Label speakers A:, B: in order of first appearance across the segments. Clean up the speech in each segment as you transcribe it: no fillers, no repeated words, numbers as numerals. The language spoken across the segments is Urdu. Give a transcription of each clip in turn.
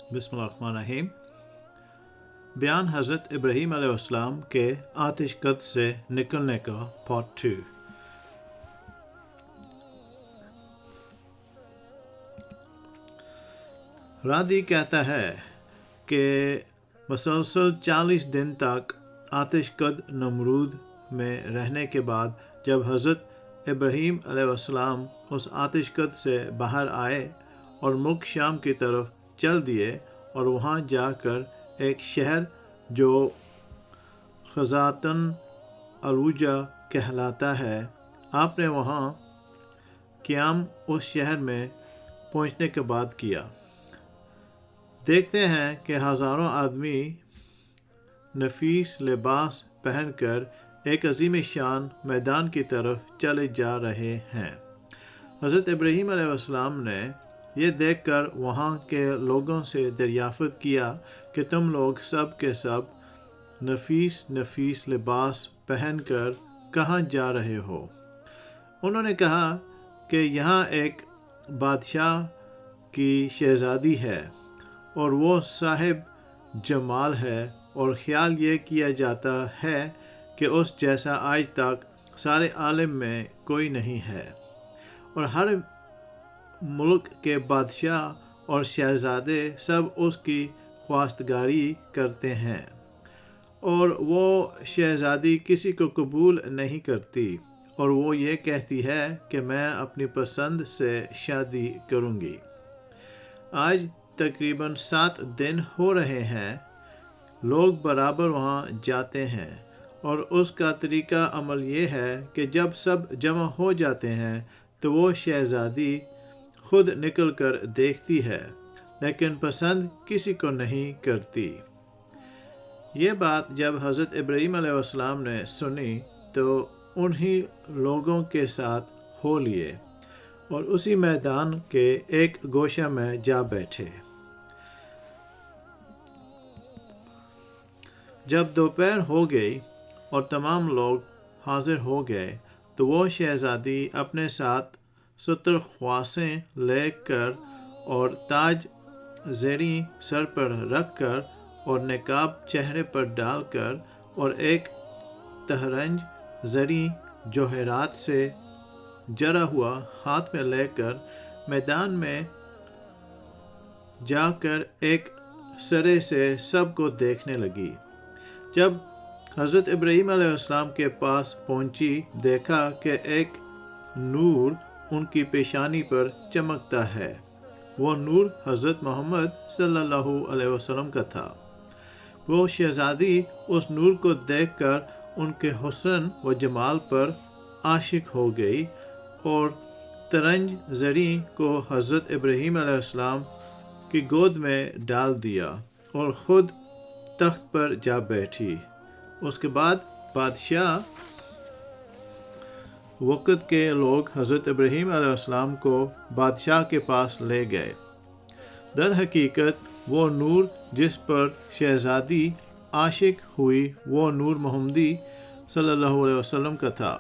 A: بسم اللہ الرحمن الرحیم۔ بیان حضرت ابراہیم علیہ السلام کے آتش قد سے نکلنے کا پارٹ 2۔ رادی کہتا ہے کہ مسلسل 40 دن تک آتش قد نمرود میں رہنے کے بعد جب حضرت ابراہیم علیہ السلام اس آتش قد سے باہر آئے اور ملک شام کی طرف چل دیے اور وہاں جا کر ایک شہر جو خزاتن عروجہ کہلاتا ہے، آپ نے وہاں قیام اس شہر میں پہنچنے کے بعد کیا۔ دیکھتے ہیں کہ ہزاروں آدمی نفیس لباس پہن کر ایک عظیم شان میدان کی طرف چلے جا رہے ہیں۔ حضرت ابراہیم علیہ السلام نے یہ دیکھ کر وہاں کے لوگوں سے دریافت کیا کہ تم لوگ سب کے سب نفیس لباس پہن کر کہاں جا رہے ہو؟ انہوں نے کہا کہ یہاں ایک بادشاہ کی شہزادی ہے اور وہ صاحب جمال ہے اور خیال یہ کیا جاتا ہے کہ اس جیسا آج تک سارے عالم میں کوئی نہیں ہے، اور ہر ملک کے بادشاہ اور شہزادے سب اس کی خواستگاری کرتے ہیں، اور وہ شہزادی کسی کو قبول نہیں کرتی، اور وہ یہ کہتی ہے کہ میں اپنی پسند سے شادی کروں گی۔ آج تقریباً 7 دن ہو رہے ہیں، لوگ برابر وہاں جاتے ہیں، اور اس کا طریقہ عمل یہ ہے کہ جب سب جمع ہو جاتے ہیں تو وہ شہزادی خود نکل کر دیکھتی ہے، لیکن پسند کسی کو نہیں کرتی۔ یہ بات جب حضرت ابراہیم علیہ السلام نے سنی تو انہی لوگوں کے ساتھ ہو لیے اور اسی میدان کے ایک گوشہ میں جا بیٹھے۔ جب دوپہر ہو گئی اور تمام لوگ حاضر ہو گئے تو وہ شہزادی اپنے ساتھ 70 خواصیں لے کر اور تاج زریں سر پر رکھ کر اور نقاب چہرے پر ڈال کر اور ایک تہرنج زریں جوہرات سے جڑا ہوا ہاتھ میں لے کر میدان میں جا کر ایک سرے سے سب کو دیکھنے لگی۔ جب حضرت ابراہیم علیہ السلام کے پاس پہنچی، دیکھا کہ ایک نور ان کی پیشانی پر چمکتا ہے۔ وہ نور حضرت محمد صلی اللہ علیہ وسلم کا تھا۔ وہ شہزادی اس نور کو دیکھ کر ان کے حسن و جمال پر عاشق ہو گئی اور ترنج زریں کو حضرت ابراہیم علیہ السلام کی گود میں ڈال دیا اور خود تخت پر جا بیٹھی۔ اس کے بعد بادشاہ وقت کے لوگ حضرت ابراہیم علیہ السلام کو بادشاہ کے پاس لے گئے۔ در حقیقت وہ نور جس پر شہزادی عاشق ہوئی وہ نور محمدی صلی اللہ علیہ وسلم کا تھا،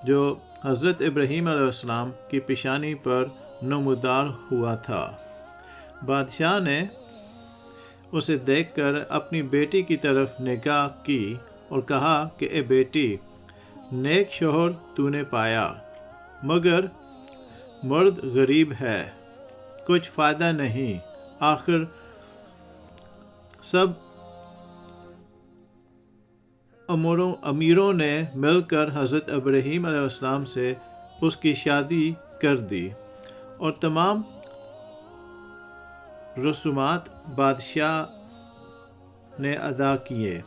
A: جو حضرت ابراہیم علیہ السلام کی پیشانی پر نمودار ہوا تھا۔ بادشاہ نے اسے دیکھ کر اپنی بیٹی کی طرف نگاہ کی اور کہا کہ اے بیٹی، نیک شوہر تو نے پایا، مگر مرد غریب ہے، کچھ فائدہ نہیں۔ آخر سب امیروں نے مل کر حضرت ابراہیم علیہ السلام سے اس کی شادی کر دی اور تمام رسومات بادشاہ نے ادا کیے،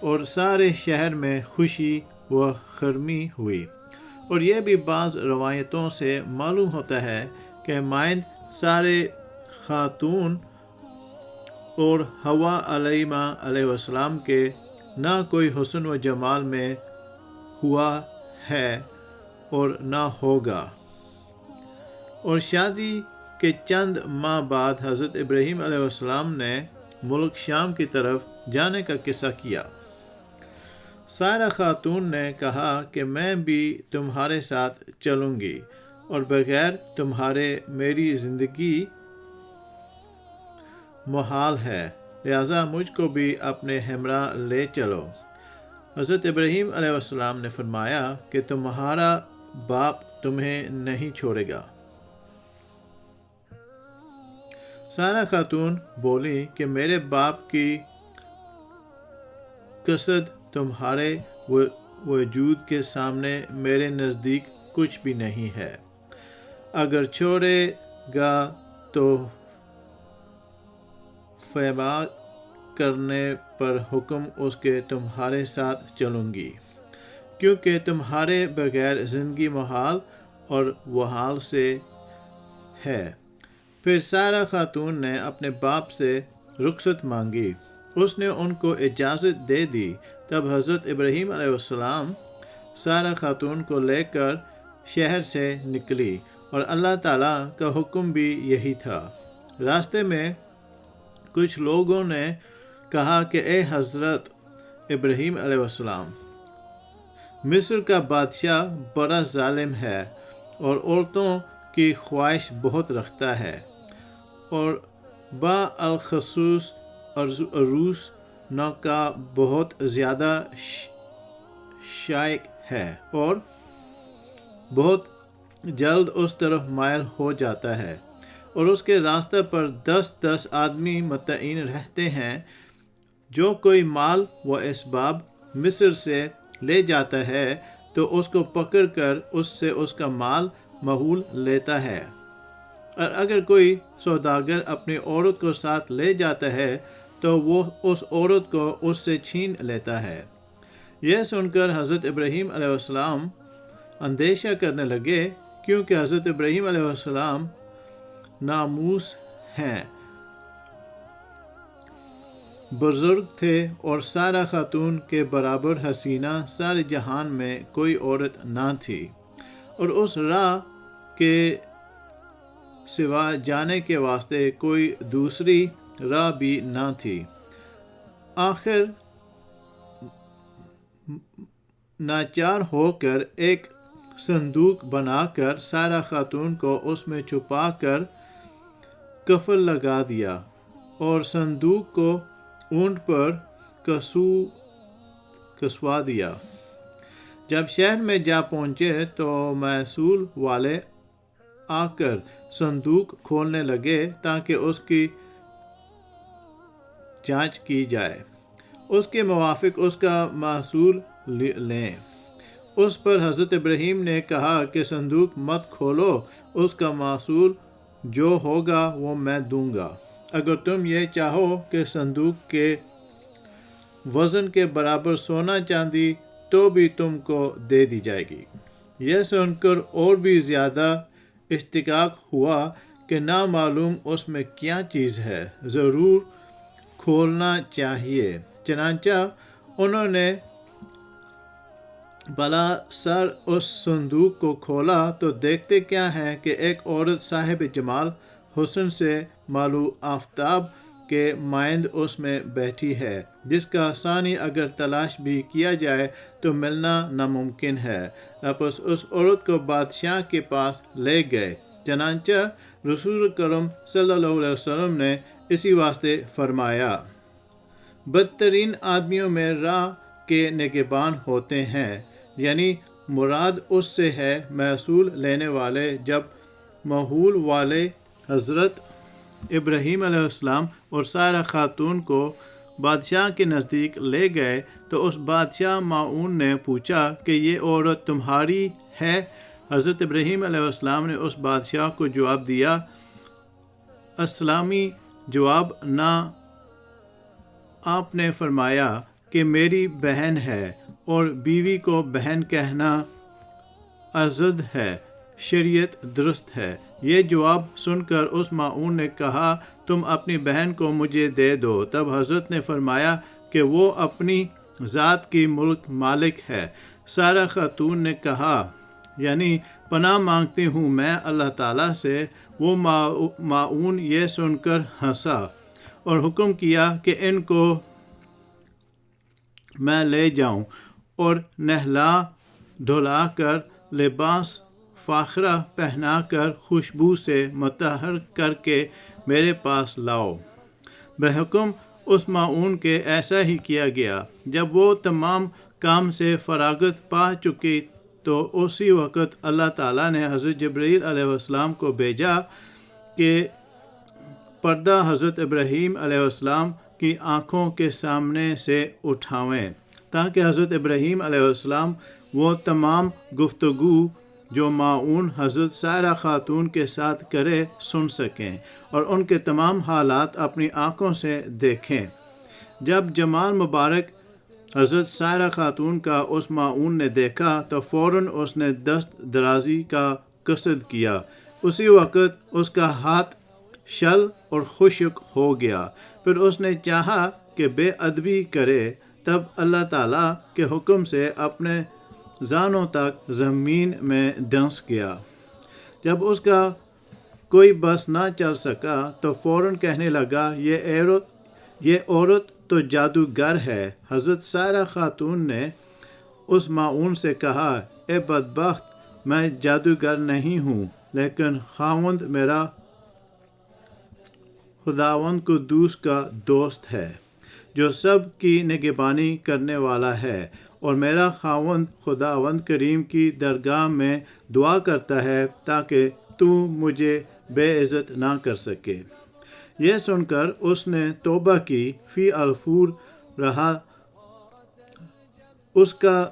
A: اور سارے شہر میں خوشی و خرمی ہوئی۔ اور یہ بھی بعض روایتوں سے معلوم ہوتا ہے کہ مائند سارے خاتون اور حوا علیہ السلام کے نہ کوئی حسن و جمال میں ہوا ہے اور نہ ہوگا۔ اور شادی کے چند ماہ بعد حضرت ابراہیم علیہ السلام نے ملک شام کی طرف جانے کا قصہ کیا۔ سائرہ خاتون نے کہا کہ میں بھی تمہارے ساتھ چلوں گی اور بغیر تمہارے میری زندگی محال ہے، لہٰذا مجھ کو بھی اپنے ہمراہ لے چلو۔ حضرت ابراہیم علیہ السلام نے فرمایا کہ تمہارا باپ تمہیں نہیں چھوڑے گا۔ سارہ خاتون بولی کہ میرے باپ کی قصد تمہارے وجود کے سامنے میرے نزدیک کچھ بھی نہیں ہے، اگر چھوڑے گا تو فیما کرنے پر حکم اس کے تمہارے ساتھ چلوں گی، کیونکہ تمہارے بغیر زندگی محال اور وحال سے ہے۔ پھر سارہ خاتون نے اپنے باپ سے رخصت مانگی، اس نے ان کو اجازت دے دی۔ تب حضرت ابراہیم علیہ السلام سارہ خاتون کو لے کر شہر سے نکلی، اور اللہ تعالیٰ کا حکم بھی یہی تھا۔ راستے میں کچھ لوگوں نے کہا کہ اے حضرت ابراہیم علیہ السلام، مصر کا بادشاہ بڑا ظالم ہے اور عورتوں کی خواہش بہت رکھتا ہے، اور بالخصوص عروس نو کا بہت زیادہ شائق ہے اور بہت جلد اس طرف مائل ہو جاتا ہے، اور اس کے راستے پر 10 آدمی متعین رہتے ہیں۔ جو کوئی مال و اسباب مصر سے لے جاتا ہے تو اس کو پکڑ کر اس سے اس کا مال محول لیتا ہے، اور اگر کوئی سوداگر اپنی عورت کو ساتھ لے جاتا ہے تو وہ اس عورت کو اس سے چھین لیتا ہے۔ یہ سن کر حضرت ابراہیم علیہ السلام اندیشہ کرنے لگے، کیونکہ حضرت ابراہیم علیہ السلام ناموس ہیں، بزرگ تھے، اور سارہ خاتون کے برابر حسینہ سارے جہان میں کوئی عورت نہ تھی، اور اس راہ کے سوا جانے کے واسطے کوئی دوسری راہ بھی نہ تھی۔ آخر ناچار ہو کر ایک صندوق بنا کر سارہ خاتون کو اس میں چھپا کر کفن لگا دیا، اور صندوق کو اونٹ پر کسوا دیا۔ جب شہر میں جا پہنچے تو محصول والے آ کر صندوق کھولنے لگے تاکہ اس کی جانچ کی جائے، اس کے موافق اس کا محصول لیں۔ اس پر حضرت ابراہیم نے کہا کہ صندوق مت کھولو، اس کا محصول جو ہوگا وہ میں دوں گا۔ اگر تم یہ چاہو کہ صندوق کے وزن کے برابر سونا چاندی تو بھی تم کو دے دی جائے گی۔ یہ سن کر اور بھی زیادہ اشتیاق ہوا کہ نامعلوم اس میں کیا چیز ہے، ضرور کھولنا چاہیے۔ چنانچہ انہوں نے بلا سر اس صندوق کو کھولا تو دیکھتے کیا ہے کہ ایک عورت صاحب جمال حسن سے مالو آفتاب کے مانند اس میں بیٹھی ہے، جس کا ثانی اگر تلاش بھی کیا جائے تو ملنا ناممکن ہے۔ پس اس عورت کو بادشاہ کے پاس لے گئے۔ چنانچہ رسول کرم صلی اللہ علیہ وسلم نے اسی واسطے فرمایا، بدترین آدمیوں میں راہ کے نگہبان ہوتے ہیں، یعنی مراد اس سے ہے محصول لینے والے۔ جب محول والے حضرت ابراہیم علیہ السلام اور سارہ خاتون کو بادشاہ کے نزدیک لے گئے تو اس بادشاہ ماعون نے پوچھا کہ یہ عورت تمہاری ہے؟ حضرت ابراہیم علیہ السلام نے اس بادشاہ کو جواب دیا، اسلامی جواب نہ۔ آپ نے فرمایا کہ میری بہن ہے، اور بیوی کو بہن کہنا عزد ہے، شریعت درست ہے۔ یہ جواب سن کر اس ماعون نے کہا، تم اپنی بہن کو مجھے دے دو۔ تب حضرت نے فرمایا کہ وہ اپنی ذات کی مالک ہے۔ سارہ خاتون نے کہا، یعنی پناہ مانگتی ہوں میں اللہ تعالیٰ سے۔ وہ ماعون یہ سن کر ہنسا اور حکم کیا کہ ان کو میں لے جاؤں اور نہلا دھلا کر لباس فاخرہ پہنا کر خوشبو سے مطہر کر کے میرے پاس لاؤ۔ بحکم اس معاون کے ایسا ہی کیا گیا۔ جب وہ تمام کام سے فراغت پا چکی تو اسی وقت اللہ تعالیٰ نے حضرت جبرائیل علیہ السلام کو بھیجا کہ پردہ حضرت ابراہیم علیہ السلام کی آنکھوں کے سامنے سے اٹھاویں، تاکہ حضرت ابراہیم علیہ السلام وہ تمام گفتگو جو معاون حضرت سائرہ خاتون کے ساتھ کرے سن سکیں اور ان کے تمام حالات اپنی آنکھوں سے دیکھیں۔ جب جمال مبارک حضرت سائرہ خاتون کا اس معاون نے دیکھا تو فوراً اس نے دست درازی کا قصد کیا۔ اسی وقت اس کا ہاتھ شل اور خشک ہو گیا۔ پھر اس نے چاہا کہ بے ادبی کرے، تب اللہ تعالیٰ کے حکم سے اپنے زانوں تک زمین میں دھنس گیا۔ جب اس کا کوئی بس نہ چل سکا تو فوراً کہنے لگا، یہ عورت تو جادوگر ہے۔ حضرت سائرہ خاتون نے اس معاون سے کہا، اے بدبخت، میں جادوگر نہیں ہوں، لیکن خاوند میرا خداوند قدوس کا دوست ہے، جو سب کی نگہبانی کرنے والا ہے، اور میرا خاوند خداوند کریم کی درگاہ میں دعا کرتا ہے تاکہ تو مجھے بے عزت نہ کر سکے۔ یہ سن کر اس نے توبہ کی، فی الفور رہا اس کا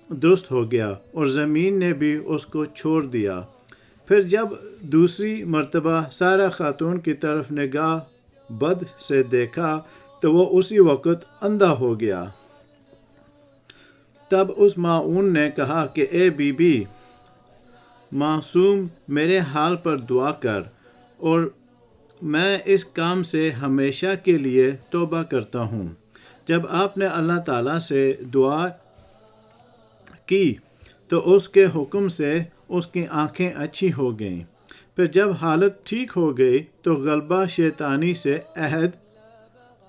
A: درست ہو گیا اور زمین نے بھی اس کو چھوڑ دیا۔ پھر جب دوسری مرتبہ سائرہ خاتون کی طرف نگاہ بد سے دیکھا تو وہ اسی وقت اندھا ہو گیا۔ تب اس معاون نے کہا کہ اے بی بی معصوم، میرے حال پر دعا کر اور میں اس کام سے ہمیشہ کے لیے توبہ کرتا ہوں۔ جب آپ نے اللہ تعالیٰ سے دعا کی تو اس کے حکم سے اس کی آنکھیں اچھی ہو گئیں۔ پھر جب حالت ٹھیک ہو گئی تو غلبہ شیطانی سے عہد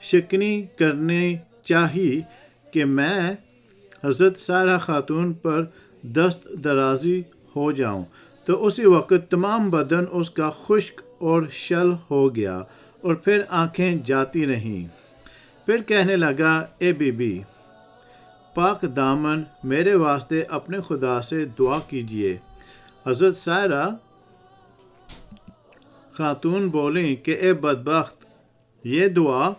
A: شکنی کرنی چاہی کہ میں حضرت سائرہ خاتون پر دست درازی ہو جاؤں، تو اسی وقت تمام بدن اس کا خشک اور شل ہو گیا اور پھر آنکھیں جاتی رہیں۔ پھر کہنے لگا، اے بی بی پاک دامن، میرے واسطے اپنے خدا سے دعا کیجیے۔ حضرت سائرہ خاتون بولیں کہ اے بدبخت، یہ دعا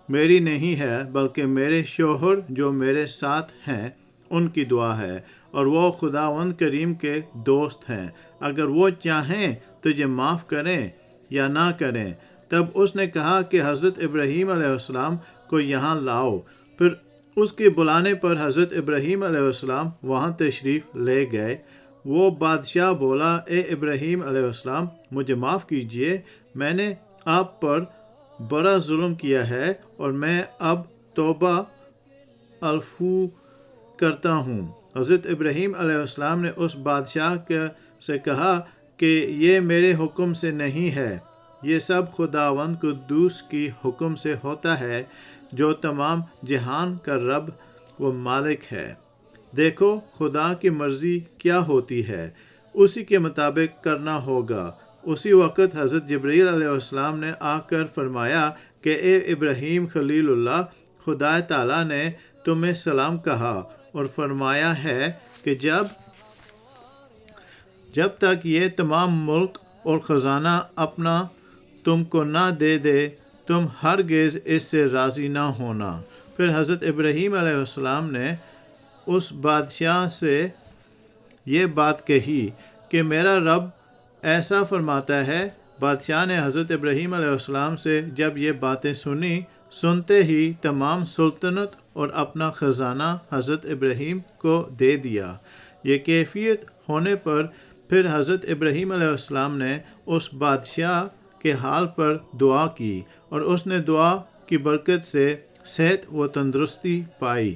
A: میری نہیں ہے بلکہ میرے شوہر جو میرے ساتھ ہیں ان کی دعا ہے، اور وہ خداوند کریم کے دوست ہیں۔ اگر وہ چاہیں تجھے معاف کریں یا نہ کریں۔ تب اس نے کہا کہ حضرت ابراہیم علیہ السلام کو یہاں لاؤ۔ پھر اس کے بلانے پر حضرت ابراہیم علیہ السلام وہاں تشریف لے گئے۔ وہ بادشاہ بولا، اے ابراہیم علیہ السلام، مجھے معاف کیجیے، میں نے آپ پر بڑا ظلم کیا ہے اور میں اب توبہ الفو کرتا ہوں۔ حضرت ابراہیم علیہ السلام نے اس بادشاہ سے کہا کہ یہ میرے حکم سے نہیں ہے، یہ سب خداوند قدوس کی حکم سے ہوتا ہے، جو تمام جہان کا رب و مالک ہے۔ دیکھو خدا کی مرضی کیا ہوتی ہے، اسی کے مطابق کرنا ہوگا۔ اسی وقت حضرت جبرائیل علیہ السلام نے آ کر فرمایا کہ اے ابراہیم خلیل اللہ، خدا تعالیٰ نے تمہیں سلام کہا اور فرمایا ہے کہ جب تک یہ تمام ملک اور خزانہ اپنا تم کو نہ دے دے، تم ہرگز اس سے راضی نہ ہونا۔ پھر حضرت ابراہیم علیہ السلام نے اس بادشاہ سے یہ بات کہی کہ میرا رب ایسا فرماتا ہے۔ بادشاہ نے حضرت ابراہیم علیہ السلام سے جب یہ باتیں سنتے ہی تمام سلطنت اور اپنا خزانہ حضرت ابراہیم کو دے دیا۔ یہ کیفیت ہونے پر پھر حضرت ابراہیم علیہ السلام نے اس بادشاہ کے حال پر دعا کی اور اس نے دعا کی برکت سے صحت و تندرستی پائی۔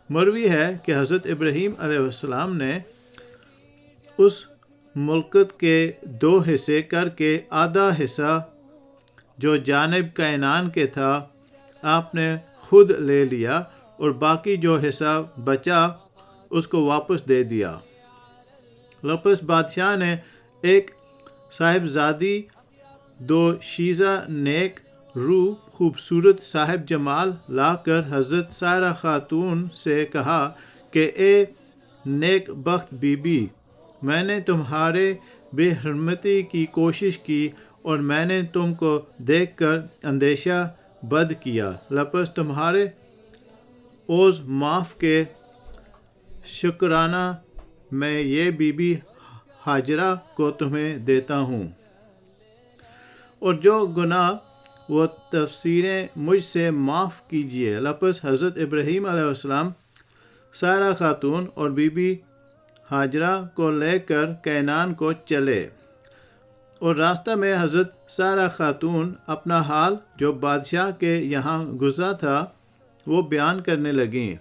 A: مروی ہے کہ حضرت ابراہیم علیہ السلام نے اس ملکت کے 2 حصے کر کے آدھا حصہ جو جانب کینان کے تھا آپ نے خود لے لیا اور باقی جو حصہ بچا اس کو واپس دے دیا۔ لپس بادشاہ نے ایک صاحبزادی 2 شیزہ نیک روح خوبصورت صاحب جمال لا کر حضرت سارہ خاتون سے کہا کہ اے نیک بخت بی بی، میں نے تمہارے بے حرمتی کی کوشش کی اور میں نے تم کو دیکھ کر اندیشہ بد کیا، لپس تمہارے عوض معاف کے شکرانہ میں یہ بی بی ہاجرہ کو تمہیں دیتا ہوں، اور جو گناہ و تقصیریں مجھ سے معاف کیجیے۔ لپس حضرت ابراہیم علیہ السلام سارہ خاتون اور بی بی ہاجرہ کو لے کر کینان کو چلے، اور راستہ میں حضرت سارہ خاتون اپنا حال جو بادشاہ کے یہاں گزرا تھا وہ بیان کرنے لگیں۔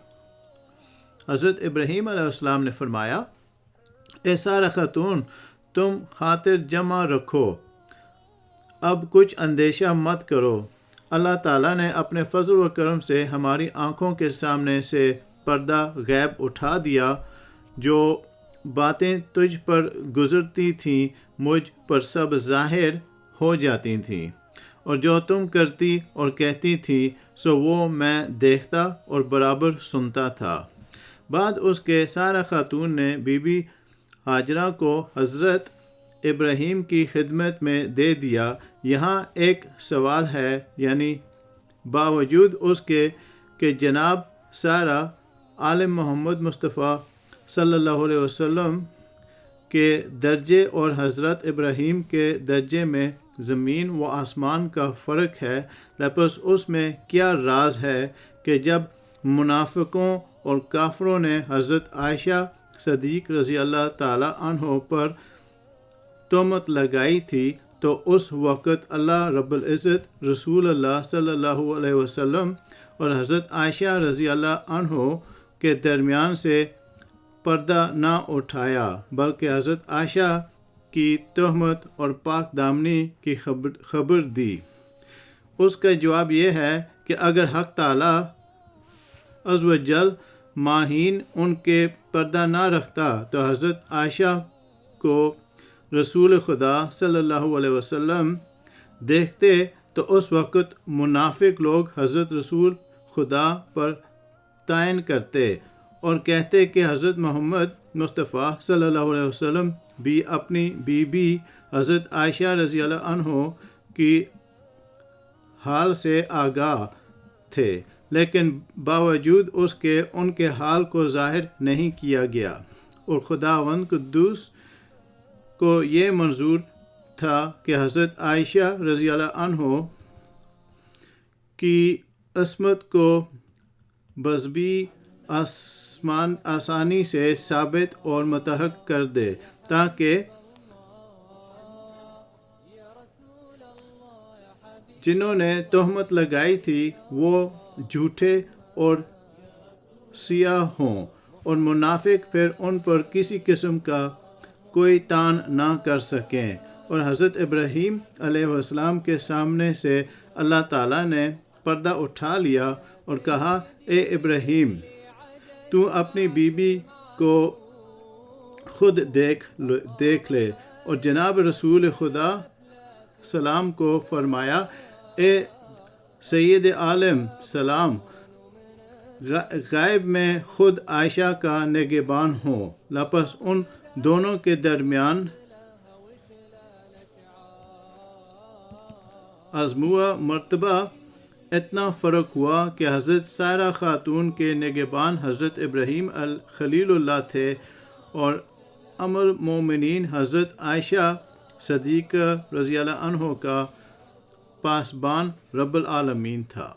A: حضرت ابراہیم علیہ السلام نے فرمایا، اے سارہ خاتون، تم خاطر جمع رکھو، اب کچھ اندیشہ مت کرو۔ اللہ تعالیٰ نے اپنے فضل و کرم سے ہماری آنکھوں کے سامنے سے پردہ غیب اٹھا دیا۔ جو باتیں تجھ پر گزرتی تھیں مجھ پر سب ظاہر ہو جاتی تھیں، اور جو تم کرتی اور کہتی تھی سو وہ میں دیکھتا اور برابر سنتا تھا۔ بعد اس کے سارہ خاتون نے بی بی ہاجرہ کو حضرت ابراہیم کی خدمت میں دے دیا۔ یہاں ایک سوال ہے، یعنی باوجود اس کے کہ جناب سارہ عالم محمد مصطفیٰ صلی اللہ علیہ وسلم کے درجے اور حضرت ابراہیم کے درجے میں زمین و آسمان کا فرق ہے، لپس اس میں کیا راز ہے کہ جب منافقوں اور کافروں نے حضرت عائشہ صدیق رضی اللہ تعالیٰ عنہ پر تہمت لگائی تھی تو اس وقت اللہ رب العزت رسول اللہ صلی اللہ علیہ وسلم اور حضرت عائشہ رضی اللہ عنہ کے درمیان سے پردہ نہ اٹھایا، بلکہ حضرت عائشہ کی تہمت اور پاک دامنی کی خبر دی۔ اس کا جواب یہ ہے کہ اگر حق تعالیٰ عز و جل ماہین ان کے پردہ نہ رکھتا تو حضرت عائشہ کو رسول خدا صلی اللہ علیہ وسلم دیکھتے تو اس وقت منافق لوگ حضرت رسول خدا پر تعین کرتے اور کہتے کہ حضرت محمد مصطفیٰ صلی اللہ علیہ وسلم بھی اپنی بی بی حضرت عائشہ رضی اللہ عنہ کی حال سے آگاہ تھے، لیکن باوجود اس کے ان کے حال کو ظاہر نہیں کیا گیا، اور خداوند قدوس کو یہ منظور تھا کہ حضرت عائشہ رضی اللہ عنہ کی عصمت کو بذبی آسانی سے ثابت اور متحق کر دے، تاکہ جنہوں نے تہمت لگائی تھی وہ جھوٹے اور سیاہ ہوں، اور منافق پھر ان پر کسی قسم کا کوئی تان نہ کر سکیں۔ اور حضرت ابراہیم علیہ السلام کے سامنے سے اللہ تعالیٰ نے پردہ اٹھا لیا اور کہا، اے ابراہیم، تو اپنی بی بی کو خود دیکھ لے، اور جناب رسول خدا سلام کو فرمایا، اے سید عالم سلام، غائب میں خود عائشہ کا نگہبان ہوں۔ لپس ان دونوں کے درمیان ازموہ مرتبہ اتنا فرق ہوا کہ حضرت سارہ خاتون کے نگہبان حضرت ابراہیم خلیل اللہ تھے، اور ام المومنین حضرت عائشہ صدیقہ رضی اللہ عنہ کا پاسبان رب العالمین تھا۔